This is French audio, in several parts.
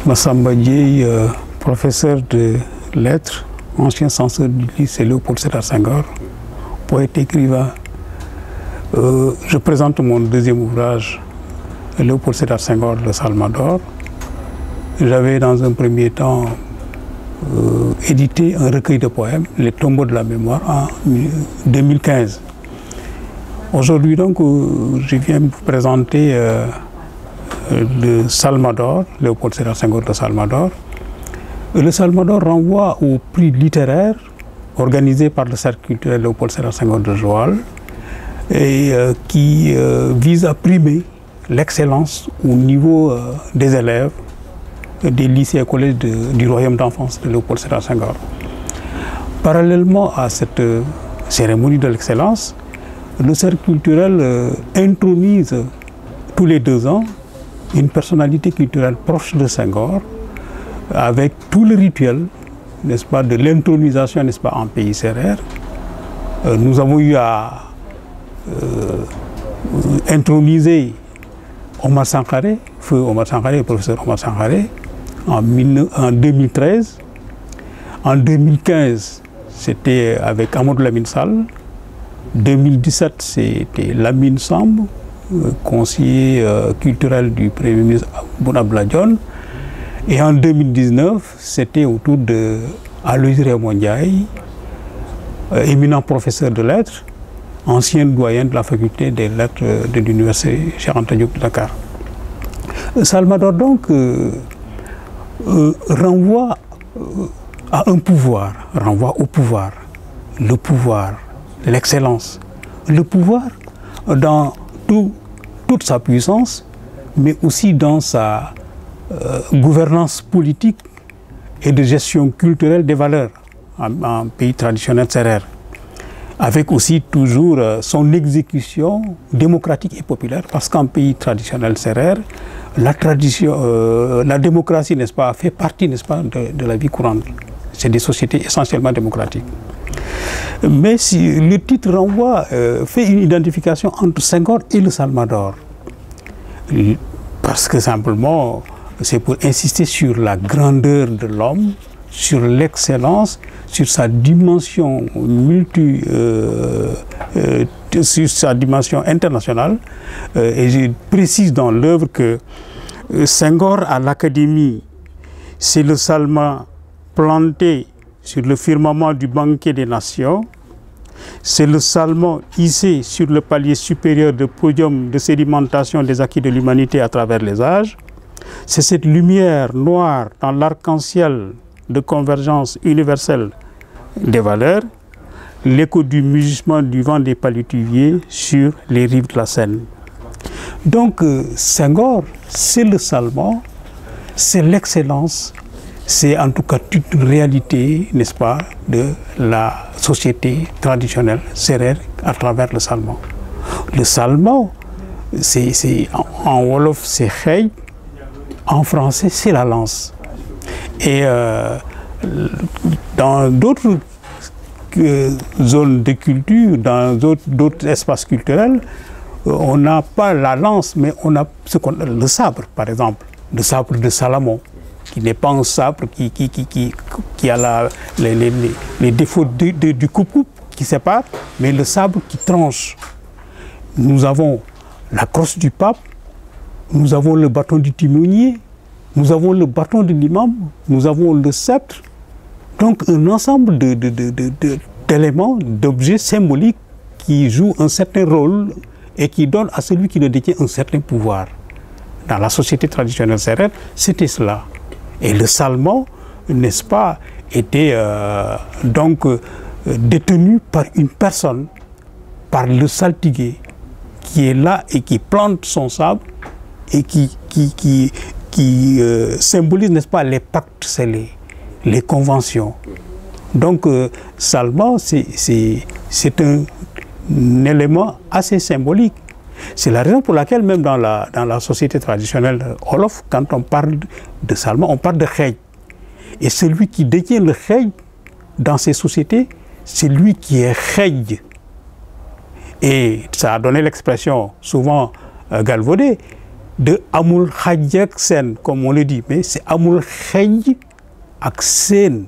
Massamba Dieye, professeur de lettres, ancien censeur du lycée Léopold Sédar Senghor, poète écrivain. Je présente mon deuxième ouvrage, Léopold Sédar Senghor, le Salvador. J'avais dans un premier temps édité un recueil de poèmes, Les tombeaux de la mémoire, en 2015. Aujourd'hui donc, je viens vous présenter le Salvador, Léopold Sédar Senghor, le Salvador. Le Salvador renvoie au prix littéraire organisé par le Cercle culturel Léopold Sédar Senghor de Joal et qui vise à primer l'excellence au niveau des élèves des lycées et collèges du royaume d'enfance de Léopold Sédar Senghor. Parallèlement à cette cérémonie de l'excellence, le Cercle culturel intronise tous les 2 ans une personnalité culturelle proche de Senghor, avec tout le rituel, n'est-ce pas, de l'intronisation, n'est-ce pas, en pays sérère. Nous avons eu à introniser Omar Sankaré, feu Omar Sankaré, professeur Omar Sankaré, en 2013. En 2015, c'était avec Amadou Lamine Sall. 2017, c'était Lamine Samb, conseiller culturel du Premier ministre Boun Abdallah Dionne. Et en 2019, c'était autour de Aloyse Raymond Ndiaye, éminent professeur de lettres, ancien doyen de la faculté des lettres de l'université Cheikh Anta Diop de Dakar. Salvador donc renvoie à un pouvoir, renvoie au pouvoir, le pouvoir, l'excellence, le pouvoir dans toute sa puissance, mais aussi dans sa gouvernance politique et de gestion culturelle des valeurs en pays traditionnel sérère, avec aussi toujours son exécution démocratique et populaire, parce qu'en pays traditionnel sérère, la démocratie, n'est-ce pas, fait partie, n'est-ce pas, de la vie courante. C'est des sociétés essentiellement démocratiques. Mais si le titre renvoie, fait une identification entre Senghor et le Salvador, parce que simplement, c'est pour insister sur la grandeur de l'homme, sur l'excellence, sur sa dimension sur sa dimension internationale. Et je précise dans l'œuvre que Senghor à l'Académie, c'est le salma planté sur le firmament du banquet des nations, c'est le salmon hissé sur le palier supérieur de podium de sédimentation des acquis de l'humanité à travers les âges, c'est cette lumière noire dans l'arc-en-ciel de convergence universelle des valeurs, l'écho du mugissement du vent des palétuviers sur les rives de la Seine. Donc Senghor, c'est le salmon, c'est l'excellence, c'est en tout cas toute une réalité, n'est-ce pas, de la société traditionnelle sérère à travers le salmon. Le salmon, en wolof, c'est khey, en français, c'est la lance. Et dans d'autres zones de culture, dans d'autres espaces culturels, on n'a pas la lance, mais on a le sabre, par exemple, le sabre de Salomon, qui n'est pas un sabre qui a les défauts du coupe-coupe qui sépare, mais le sabre qui tranche. Nous avons la crosse du pape, nous avons le bâton du timonier, nous avons le bâton de l'imam, nous avons le sceptre. Donc un ensemble d'éléments, d'objets symboliques qui jouent un certain rôle et qui donnent à celui qui le détient un certain pouvoir. Dans la société traditionnelle sérère, c'était cela. Et le salmon, n'est-ce pas, était donc détenu par une personne, par le saltigué, qui est là et qui plante son sabre et qui symbolise, n'est-ce pas, les pactes scellés, les conventions. Donc, salmon, c'est un élément assez symbolique. C'est la raison pour laquelle même dans la société traditionnelle wolof, quand on parle de salmon, on parle de khey. Et celui qui détient le khey dans ces sociétés, c'est lui qui est khey. Et ça a donné l'expression souvent galvaudée, de amul xaj ak seen, comme on le dit, mais c'est amul xej ak seen.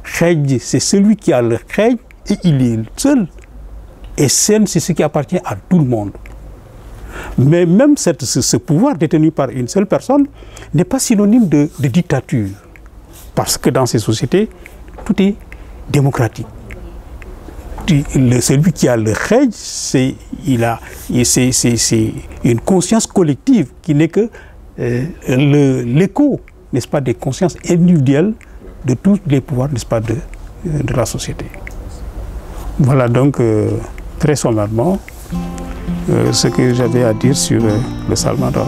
Xej, c'est celui qui a le xej et il est seul. Et seen, c'est ce qui appartient à tout le monde. Mais même ce pouvoir détenu par une seule personne n'est pas synonyme de dictature. Parce que dans ces sociétés, tout est démocratique. Celui qui a le xej, c'est une conscience collective qui n'est que l'écho, n'est-ce pas, des consciences individuelles de tous les pouvoirs, n'est-ce pas, de la société. Voilà donc très sommairement ce que j'avais à dire sur le Salvador.